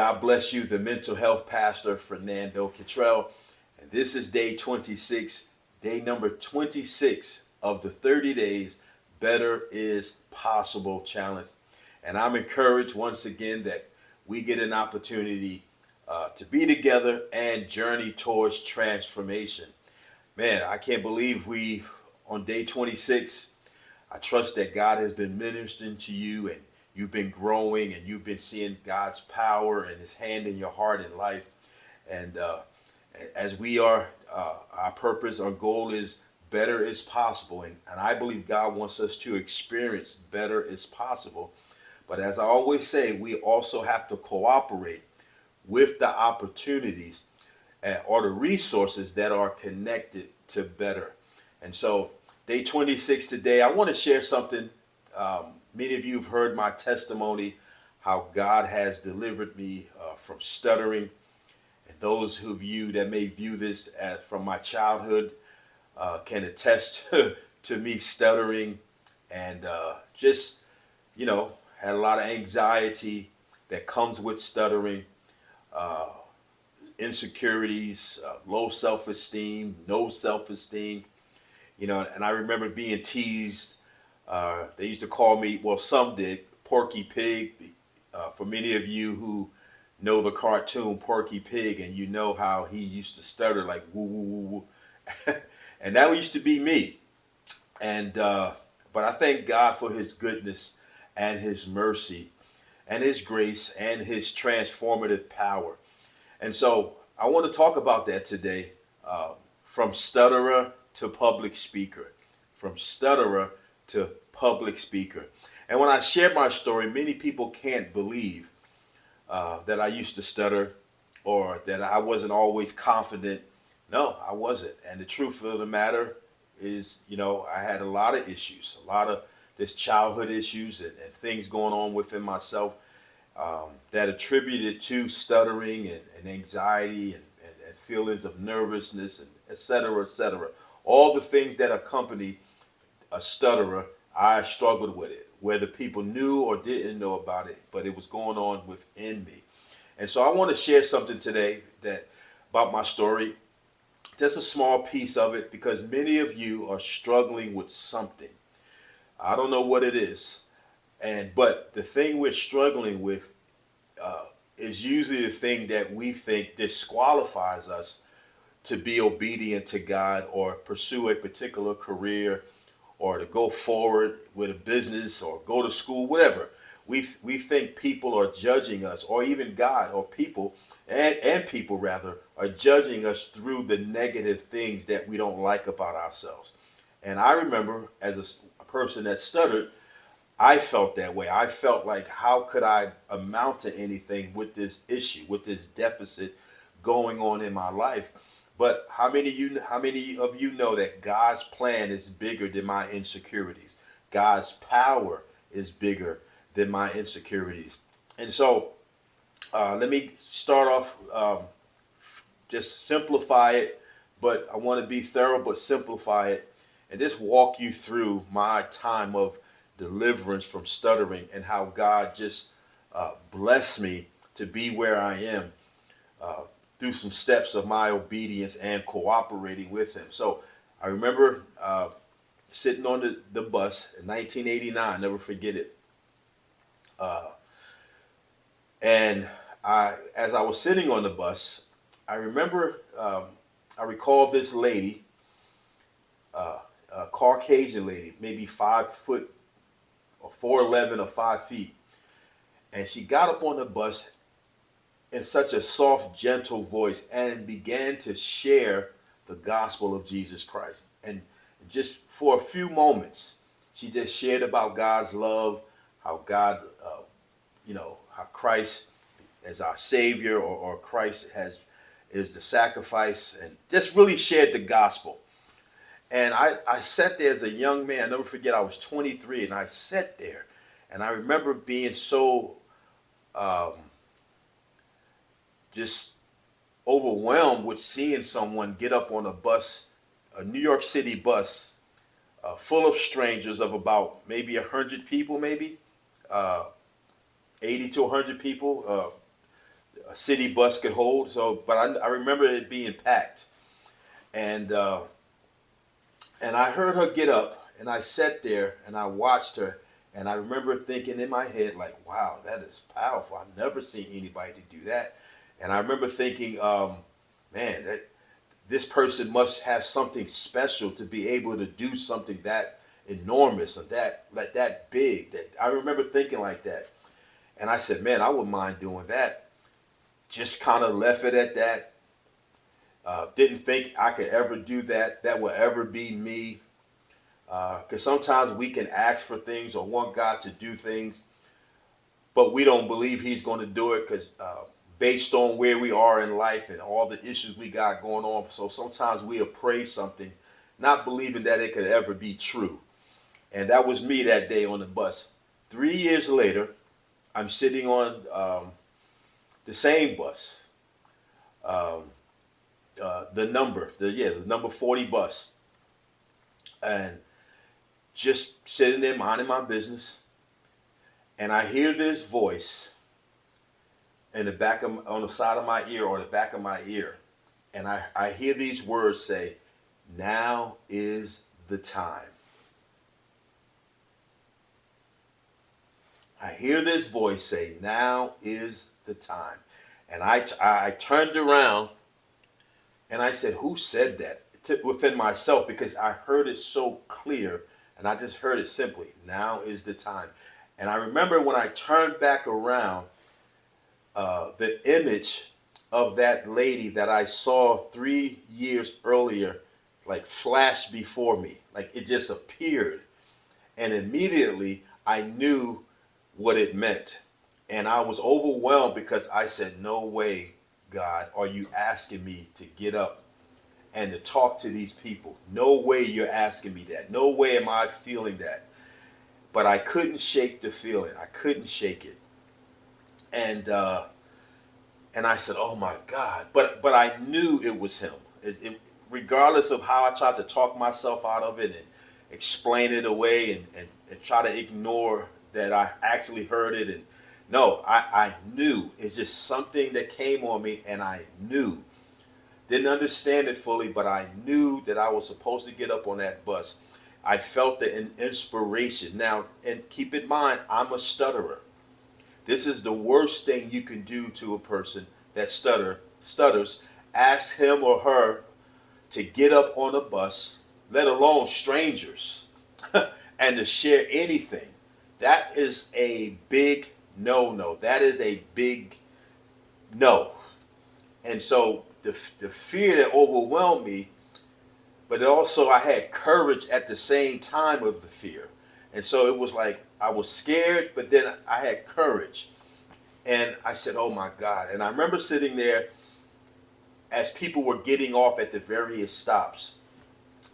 God bless you, the mental health pastor, Fernando Cottrell. And this is day 26, day number 26 of the 30 days Better is Possible challenge. And I'm encouraged once again that we get an opportunity to be together and journey towards transformation. Man, I can't believe on day 26. I trust that God has been ministering to you and you've been growing and you've been seeing God's power and his hand in your heart and life. And as we are, our purpose, our goal is better is possible. And I believe God wants us to experience better is possible. But as I always say, we also have to cooperate with the opportunities or the resources that are connected to better. And so day 26 today, I want to share something. Many of you have heard my testimony, how God has delivered me from stuttering. And those of you that may view this from my childhood can attest to me stuttering and just, had a lot of anxiety that comes with stuttering, insecurities, low self-esteem, no self-esteem, and I remember being teased. They used to call me, well, some did, Porky Pig. For many of you who know the cartoon Porky Pig, and you know how he used to stutter like woo, woo, woo, woo. And that used to be me. And but I thank God for his goodness and his mercy and his grace and his transformative power. And so I want to talk about that today, from stutterer to public speaker, from stutterer to public speaker. And when I share my story, many people can't believe that I used to stutter or that I wasn't always confident. No, I wasn't. And the truth of the matter is, I had a lot of issues, a lot of this childhood issues and things going on within myself that attributed to stuttering and anxiety and feelings of nervousness and et cetera, et cetera. All the things that accompany a stutterer, I struggled with it, whether people knew or didn't know about it, but it was going on within me. And so I want to share something today about my story, just a small piece of it, because many of you are struggling with something. I don't know what it is, but the thing we're struggling with is usually the thing that we think disqualifies us to be obedient to God or pursue a particular career or to go forward with a business or go to school, whatever. We think people are judging us, or even God or people, and people rather, are judging us through the negative things that we don't like about ourselves. And I remember as a person that stuttered, I felt that way. I felt like, how could I amount to anything with this issue, with this deficit going on in my life? But how many of you know that God's plan is bigger than my insecurities? God's power is bigger than my insecurities. And so let me start off, just simplify it, but I want to be thorough, but simplify it and just walk you through my time of deliverance from stuttering and how God just blessed me to be where I am through some steps of my obedience and cooperating with him. So I remember sitting on the bus in 1989, never forget it. And as I was sitting on the bus, I remember, I recall this lady, a Caucasian lady, maybe 5 foot or 4'11" or 5 feet. And she got up on the bus in such a soft, gentle voice and began to share the gospel of Jesus Christ. And just for a few moments, she just shared about God's love, how God, how Christ as our Savior, or Christ is the sacrifice, and just really shared the gospel. And I sat there as a young man. I never forget, I was 23, and I sat there, and I remember being so just overwhelmed with seeing someone get up on a bus, a New York City bus, full of strangers, of about maybe 100 people, maybe 80 to 100 people. a city bus could hold. So, but I remember it being packed, and I heard her get up, and I sat there and I watched her, and I remember thinking in my head like, "Wow, that is powerful. I've never seen anybody to do that." And I remember thinking, "Man, this person must have something special to be able to do something that enormous or that big." That I remember thinking like that, and I said, "Man, I wouldn't mind doing that." Just kind of left it at that. Didn't think I could ever do that. That would ever be me. Because sometimes we can ask for things or want God to do things, but we don't believe He's going to do it because based on where we are in life and all the issues we got going on. So sometimes we'll pray something, not believing that it could ever be true. And that was me that day on the bus. 3 years later, I'm sitting on the same bus, the number 40 bus, and just sitting there minding my business, and I hear this voice in the back of on the side of my ear or the back of my ear, and I hear these words say, "Now is the time." I hear this voice say, "Now is the time." And I turned around and I said, "Who said that?" Within myself, because I heard it so clear, and I just heard it simply, "Now is the time." And I remember when I turned back around, the image of that lady that I saw 3 years earlier, like flashed before me, like it just appeared. And immediately I knew what it meant. And I was overwhelmed because I said, "No way, God, are you asking me to get up and to talk to these people? No way you're asking me that. No way am I feeling that." But I couldn't shake the feeling. I couldn't shake it. And I said, "Oh my God." But I knew it was him. Regardless of how I tried to talk myself out of it and explain it away and try to ignore that I actually heard it. And no, I knew. It's just something that came on me, and I knew. Didn't understand it fully, but I knew that I was supposed to get up on that bus. I felt the inspiration. Now, and keep in mind, I'm a stutterer. This is the worst thing you can do to a person that stutters. Ask him or her to get up on a bus, let alone strangers, and to share anything. That is a big no. That is a big no. And so the fear that overwhelmed me, but also I had courage at the same time of the fear. And so it was like I was scared, but then I had courage. And I said, "Oh my God." And I remember sitting there as people were getting off at the various stops.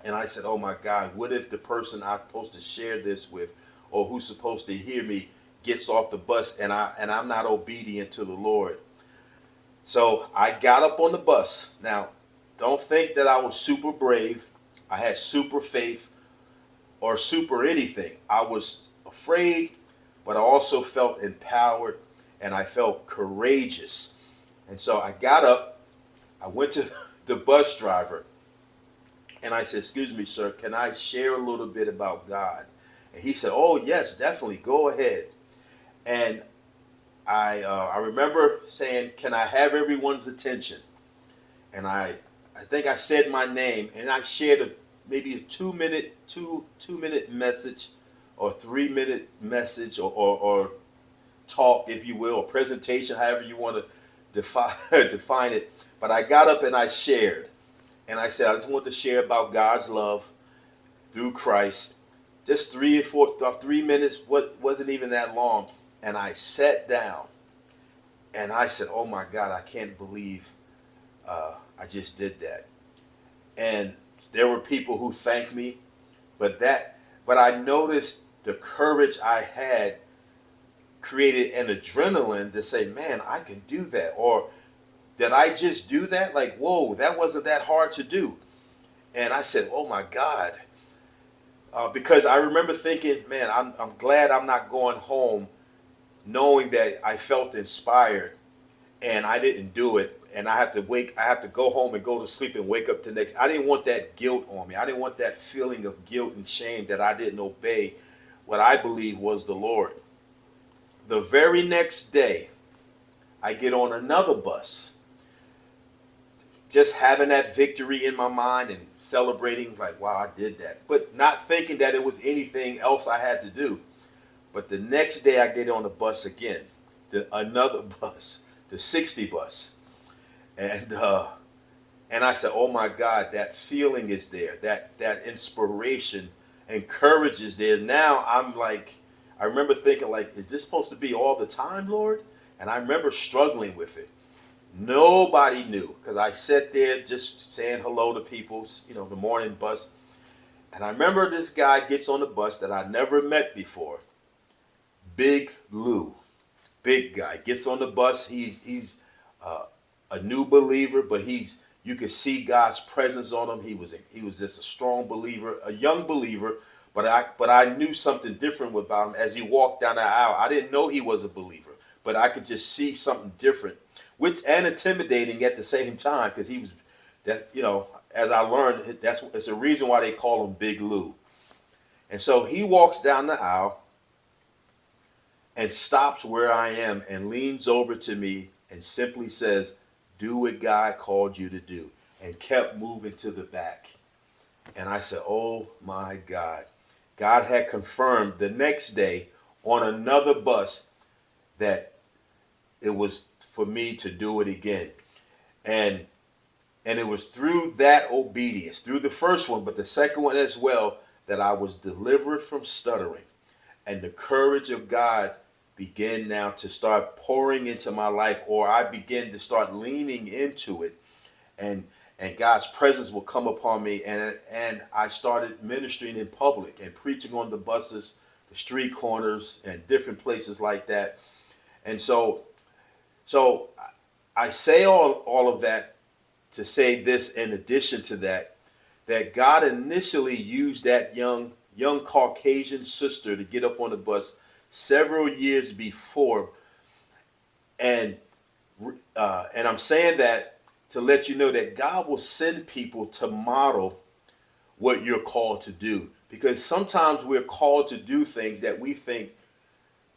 And I said, "Oh my God, what if the person I'm supposed to share this with or who's supposed to hear me gets off the bus and I'm not obedient to the Lord?" So I got up on the bus. Now, don't think that I was super brave. I had super faith or super anything. I was afraid, but I also felt empowered and I felt courageous. And so I got up, I went to the bus driver, and I said, "Excuse me, sir, can I share a little bit about God?" And he said, "Oh, yes, definitely, go ahead." And I remember saying, "Can I have everyone's attention?" And I think I said my name, and I shared maybe a 2 minute message or 3 minute message or talk, if you will, or presentation, however you want to define it. But I got up and I shared. And I said, I just want to share about God's love through Christ. Just 3 minutes, wasn't even that long. And I sat down and I said, "Oh my God, I can't believe I just did that." And there were people who thanked me, but I noticed the courage I had created an adrenaline to say, "Man, I can do that." Or did I just do that? Like, whoa, that wasn't that hard to do. And I said, "Oh my God." Because I remember thinking, man, I'm glad I'm not going home knowing that I felt inspired and I didn't do it, and I have to go home and go to sleep and wake up the next. I didn't want that guilt on me. I didn't want that feeling of guilt and shame that I didn't obey what I believe was the Lord. The very next day, I get on another bus, just having that victory in my mind and celebrating, like, wow, I did that, but not thinking that it was anything else I had to do. But the next day, I get on the bus again, another bus, the 60 bus, and I said, oh my God, that feeling is there, that inspiration and courage is there. Now I'm like, I remember thinking, like, is this supposed to be all the time, Lord? And I remember struggling with it. Nobody knew because I sat there just saying hello to people, the morning bus. And I remember this guy gets on the bus that I never met before. Big Lou, big guy, gets on the bus. He's a new believer, but you could see God's presence on him. He was just a strong believer, a young believer, but I knew something different about him as he walked down the aisle. I didn't know he was a believer, but I could just see something different, which and intimidating at the same time because he was that as I learned it's a reason why they call him Big Lou. And so he walks down the aisle and stops where I am and leans over to me and simply says, do what God called you to do, and kept moving to the back. And I said, oh my God. God had confirmed the next day on another bus that it was for me to do it again. And it was through that obedience, through the first one, but the second one as well, that I was delivered from stuttering. And the courage of God began now to start pouring into my life, or I began to start leaning into it, and God's presence will come upon me, and I started ministering in public and preaching on the buses, the street corners, and different places like that. And so I say all of that to say this in addition to that God initially used that young Caucasian sister to get up on the bus several years before, and I'm saying that to let you know that God will send people to model what you're called to do, because sometimes we're called to do things that we think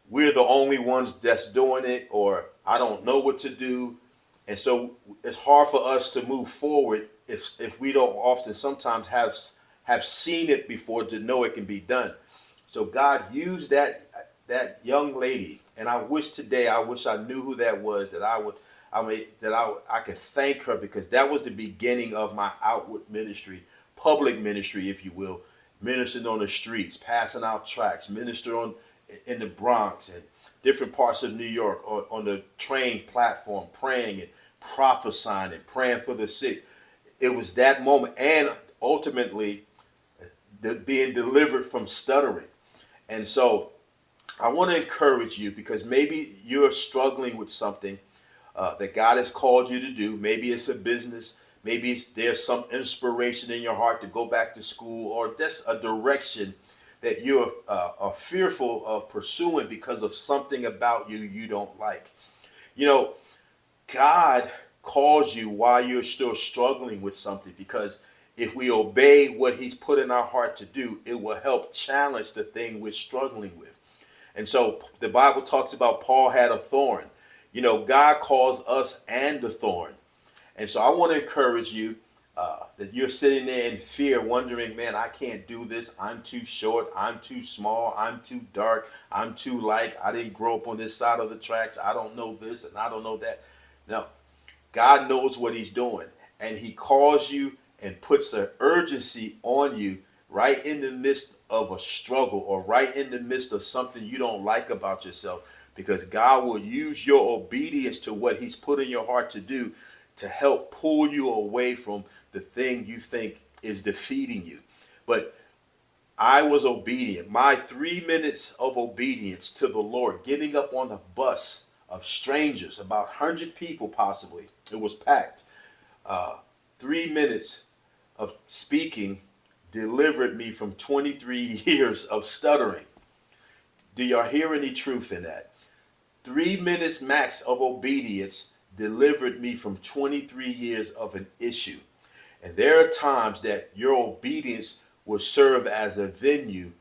we're the only ones that's doing it, or I don't know what to do, and so it's hard for us to move forward if we don't often sometimes have seen it before to know it can be done. So God used that young lady, and I wish I knew who that was, that I could thank her, because that was the beginning of my outward ministry, public ministry, if you will, ministering on the streets, passing out tracts, ministering in the Bronx and different parts of New York, or on the train platform, praying and prophesying and praying for the sick. It was that moment, and ultimately being delivered from stuttering. And so I want to encourage you, because maybe you're struggling with something that God has called you to do. Maybe it's a business. Maybe there's some inspiration in your heart to go back to school, or just a direction that you're are fearful of pursuing because of something about you don't like. God calls you while you're still struggling with something, because if we obey what he's put in our heart to do, it will help challenge the thing we're struggling with. And so the Bible talks about Paul had a thorn. God calls us and the thorn. And so I want to encourage you that you're sitting there in fear, wondering, man, I can't do this. I'm too short. I'm too small. I'm too dark. I'm too light. I didn't grow up on this side of the tracks. I don't know this and I don't know that. No, God knows what he's doing. And he calls you and puts an urgency on you right in the midst of a struggle, or right in the midst of something you don't like about yourself, because God will use your obedience to what he's put in your heart to do to help pull you away from the thing you think is defeating you. But I was obedient. My 3 minutes of obedience to the Lord, getting up on a bus of strangers, about 100 people possibly, it was packed. 3 minutes of speaking delivered me from 23 years of stuttering. Do y'all hear any truth in that? 3 minutes max of obedience delivered me from 23 years of an issue. And there are times that your obedience will serve as a venue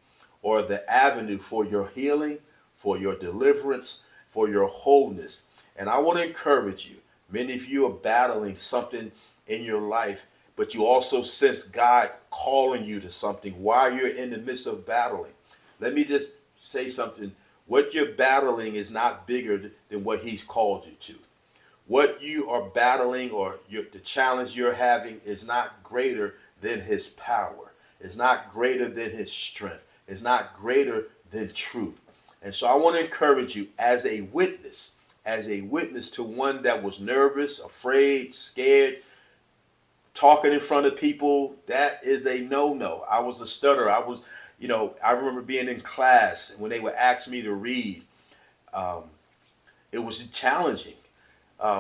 or the avenue for your healing, for your deliverance, for your wholeness. And I want to encourage you. Many of you are battling something in your life, but you also sense God calling you to something while you're in the midst of battling. Let me just say something. What you're battling is not bigger than what He's called you to. What you are battling or the challenge you're having is not greater than His power. It's not greater than His strength. It's not greater than truth. And so I want to encourage you as a witness to one that was nervous, afraid, scared, talking in front of people. That is a no-no. I was a stutterer. I remember being in class when they would ask me to read. It was challenging.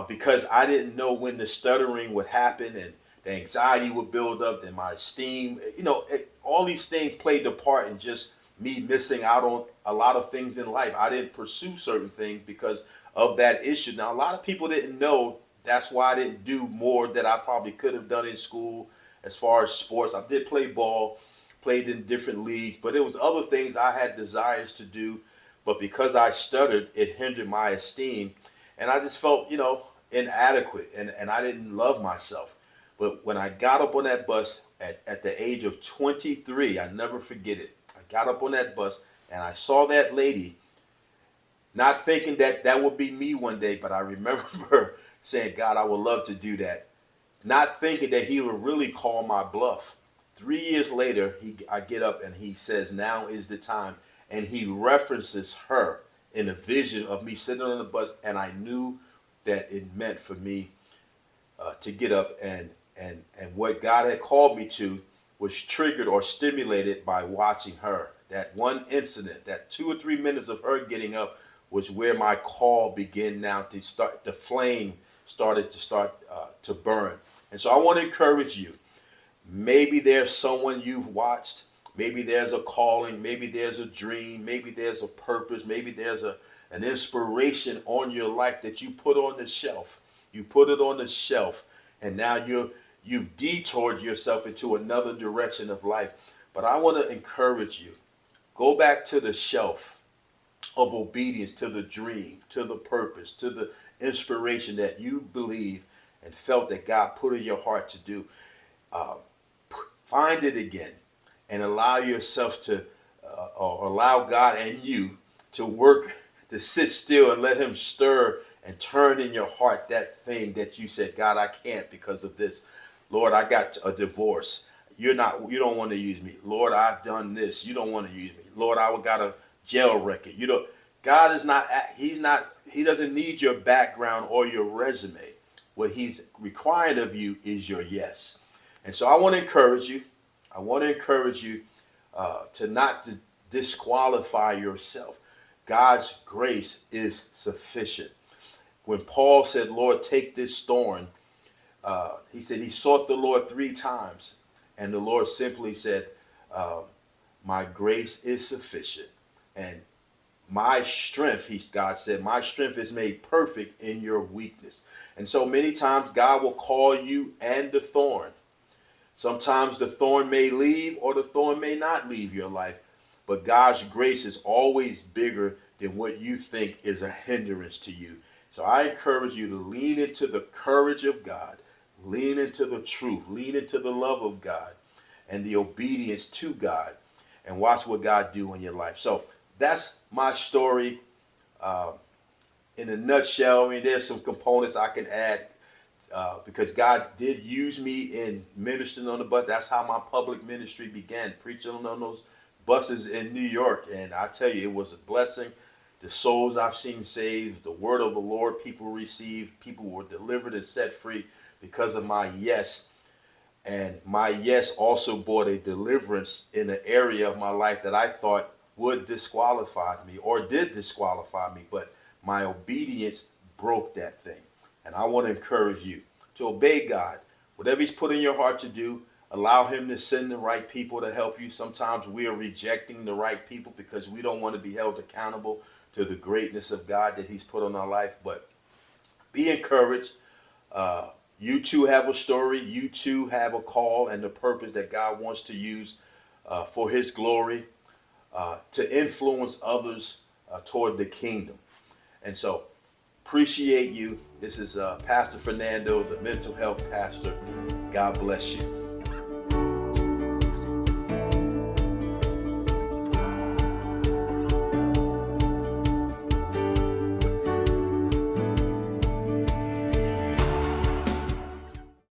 Because I didn't know when the stuttering would happen and the anxiety would build up and my esteem, all these things played a part in just me missing out on a lot of things in life. I didn't pursue certain things because of that issue. Now, a lot of people didn't know that's why I didn't do more that I probably could have done in school as far as sports. I did play ball, played in different leagues, but it was other things I had desires to do. But because I stuttered, it hindered my esteem. And I just felt, inadequate and I didn't love myself. But when I got up on that bus at the age of 23, I never forget it. I got up on that bus and I saw that lady, not thinking that that would be me one day, but I remember her saying, God, I would love to do that. Not thinking that He would really call my bluff. 3 years later, I get up and he says, now is the time. And he references her in a vision of me sitting on the bus, and I knew that it meant for me to get up and what God had called me to was triggered or stimulated by watching her. That one incident, that 2 or 3 minutes of her getting up was where my call began now to start. The flame started to burn. And so I want to encourage you. Maybe there's someone you've watched. Maybe there's a calling. Maybe there's a dream. Maybe there's a purpose. Maybe there's an inspiration on your life that you put on the shelf. You put it on the shelf, and now you've detoured yourself into another direction of life. But I want to encourage you. Go back to the shelf of obedience, to the dream, to the purpose, to the inspiration that you believe and felt that God put in your heart to do. Find it again and allow yourself to, or allow God and you to work, to sit still and let Him stir and turn in your heart that thing that you said, God, I can't because of this. Lord, I got a divorce. You don't want to use me. Lord, I've done this. You don't want to use me. Lord, I got a jail record. God is not, He doesn't need your background or your resume. What He's required of you is your yes. And so I want to encourage you. I want to encourage you to not to disqualify yourself. God's grace is sufficient. When Paul said, Lord, take this thorn, he said he sought the Lord 3 times. And the Lord simply said, my grace is sufficient. And my strength, God said, my strength is made perfect in your weakness. And so many times God will call you and the thorn. Sometimes the thorn may leave or the thorn may not leave your life. But God's grace is always bigger than what you think is a hindrance to you. So I encourage you to lean into the courage of God, lean into the truth, lean into the love of God and the obedience to God, and watch what God do in your life. So that's my story in a nutshell. I mean, there's some components I can add because God did use me in ministering on the bus. That's how my public ministry began, preaching on those buses in New York. And I tell you, it was a blessing. The souls I've seen saved, the word of the Lord people received, people were delivered and set free because of my yes. And my yes also brought a deliverance in an area of my life that I thought would disqualify me or did disqualify me. But my obedience broke that thing. And I want to encourage you to obey God. Whatever He's put in your heart to do, allow Him to send the right people to help you. Sometimes we are rejecting the right people because we don't want to be held accountable to the greatness of God that He's put on our life. But Be encouraged. You too have a story. You too have a call and the purpose that God wants to use for His glory to influence others toward the kingdom. And so, appreciate you. This is Pastor Fernando, the mental health pastor. God bless you.